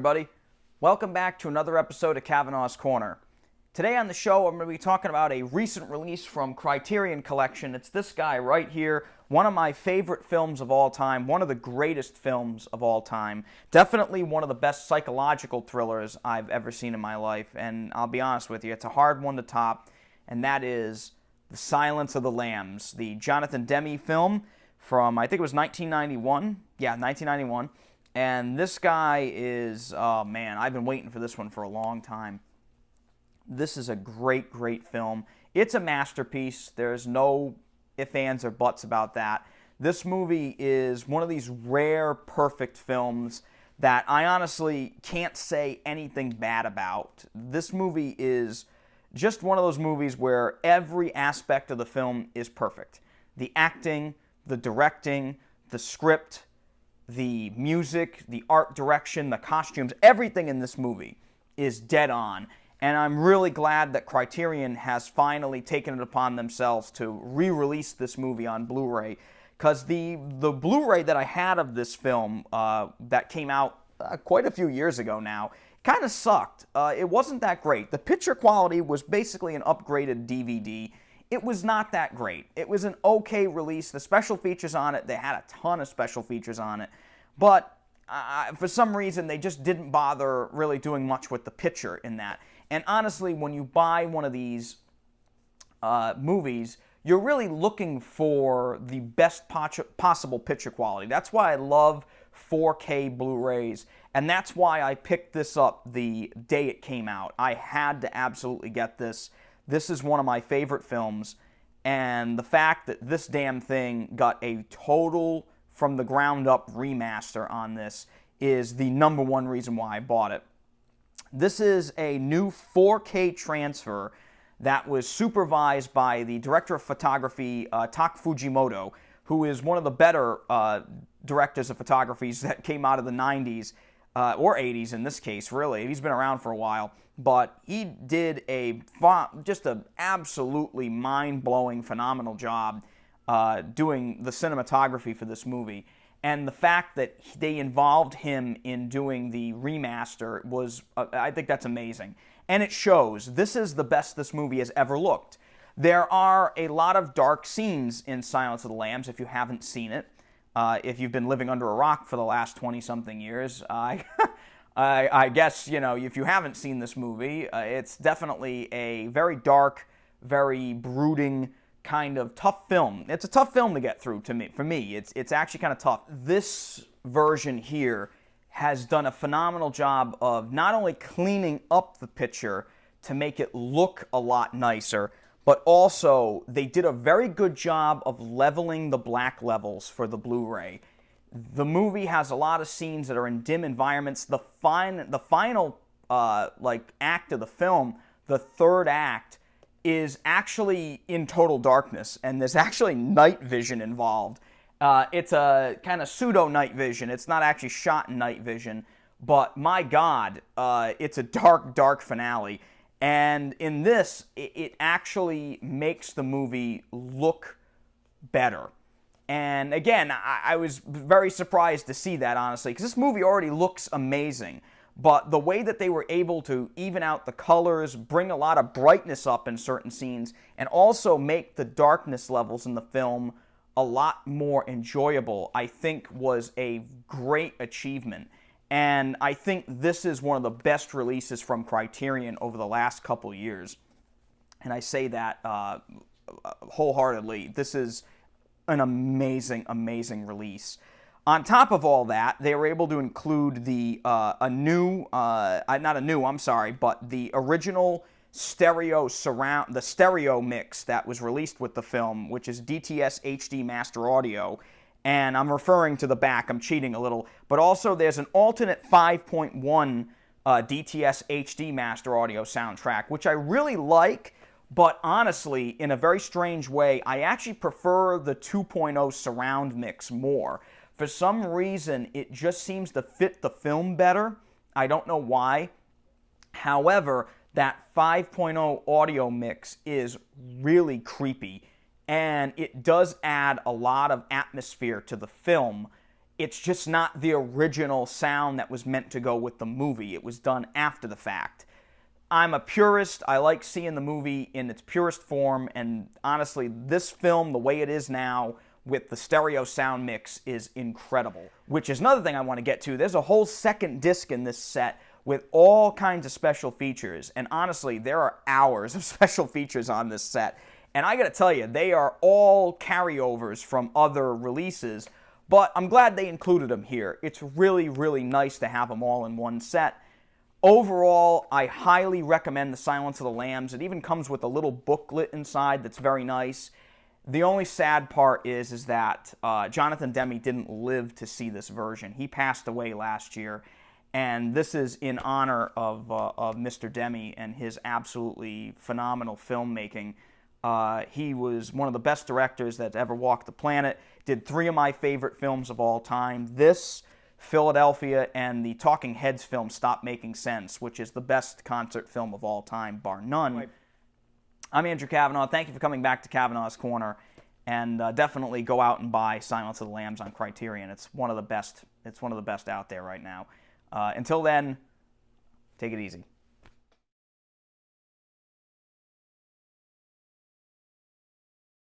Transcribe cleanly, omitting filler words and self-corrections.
everybody. Welcome back to another episode of Cavanaugh's Corner. Today on the show, I'm going to be talking about a recent release from Criterion Collection. It's this guy right here, one of my favorite films of all time, one of the greatest films of all time. Definitely one of the best psychological thrillers I've ever seen in my life, and I'll be honest with you, it's a hard one to top, and that is The Silence of the Lambs, the Jonathan Demme film from, I think it was 1991. Yeah, 1991. And this guy is, oh man, I've been waiting for this one for a long time. This is a great, great film. It's a masterpiece. There's no ifs, ands, or buts about that. This movie is one of these rare, perfect films that I honestly can't say anything bad about. This movie is just one of those movies where every aspect of the film is perfect. The acting, the directing, the script, the music, the art direction, the costumes, everything in this movie is dead on. And I'm really glad that Criterion has finally taken it upon themselves to re-release this movie on Blu-ray. Because the Blu-ray that I had of this film that came out quite a few years ago now kind of sucked. It wasn't that great. The picture quality was basically an upgraded DVD. It was not that great. It was an okay release. The special features on it, they had a ton of special features on it. But for some reason, they just didn't bother really doing much with the picture in that. And honestly, when you buy one of these movies, you're really looking for the best possible picture quality. That's why I love 4K Blu-rays, and that's why I picked this up the day it came out. I had to absolutely get this. This is one of my favorite films, and the fact that this damn thing got a total from the ground up remaster on this is the number one reason why I bought it. This is a new 4K transfer that was supervised by the director of photography, Tak Fujimoto, who is one of the better directors of photography that came out of the 90s, or 80s in this case, really. He's been around for a while. But he did just an absolutely mind-blowing, phenomenal job doing the cinematography for this movie. And the fact that they involved him in doing the remaster was, I think that's amazing. And it shows. This is the best this movie has ever looked. There are a lot of dark scenes in Silence of the Lambs if you haven't seen it. If you've been living under a rock for the last 20-something years, I guess, you know, if you haven't seen this movie, it's definitely a very dark, very brooding, kind of tough film. It's a tough film to get through for me. It's actually kind of tough. This version here has done a phenomenal job of not only cleaning up the picture to make it look a lot nicer, but also they did a very good job of leveling the black levels for the Blu-ray. The movie has a lot of scenes that are in dim environments. The final act of the film, the third act, is actually in total darkness, and there's actually night vision involved. It's a kind of pseudo night vision. It's not actually shot in night vision, but my God, it's a dark, dark finale. And in this, it actually makes the movie look better. And again, I was very surprised to see that, honestly, because this movie already looks amazing. But the way that they were able to even out the colors, bring a lot of brightness up in certain scenes, and also make the darkness levels in the film a lot more enjoyable, I think was a great achievement. And I think this is one of the best releases from Criterion over the last couple years. And I say that wholeheartedly. This is an amazing, amazing release. On top of all that, they were able to include the original stereo mix that was released with the film, which is DTS HD Master Audio. And I'm referring to the back, I'm cheating a little, but also there's an alternate 5.1 DTS HD Master Audio soundtrack, which I really like. But honestly, in a very strange way, I actually prefer the 2.0 surround mix more. For some reason, it just seems to fit the film better. I don't know why. However, that 5.0 audio mix is really creepy, and it does add a lot of atmosphere to the film. it's just not the original sound that was meant to go with the movie. It was done after the fact. I'm a purist. I like seeing the movie in its purest form, and honestly, this film, the way it is now, with the stereo sound mix, is incredible. Which is another thing I want to get to. There's a whole second disc in this set with all kinds of special features, and honestly, there are hours of special features on this set. And I gotta tell you, they are all carryovers from other releases, but I'm glad they included them here. It's really, really nice to have them all in one set. Overall, I highly recommend The Silence of the Lambs. It even comes with a little booklet inside that's very nice. The only sad part is that Jonathan Demme didn't live to see this version. He passed away last year, and this is in honor of Mr. Demme and his absolutely phenomenal filmmaking. He was one of the best directors that ever walked the planet, did 3 of my favorite films of all time. This, Philadelphia, and the Talking Heads film Stop Making Sense, which is the best concert film of all time, bar none. Right. I'm Andrew Cavanaugh. Thank you for coming back to Cavanaugh's Corner, and definitely go out and buy Silence of the Lambs on Criterion. It's one of the best. It's one of the best out there right now. Until then, take it easy.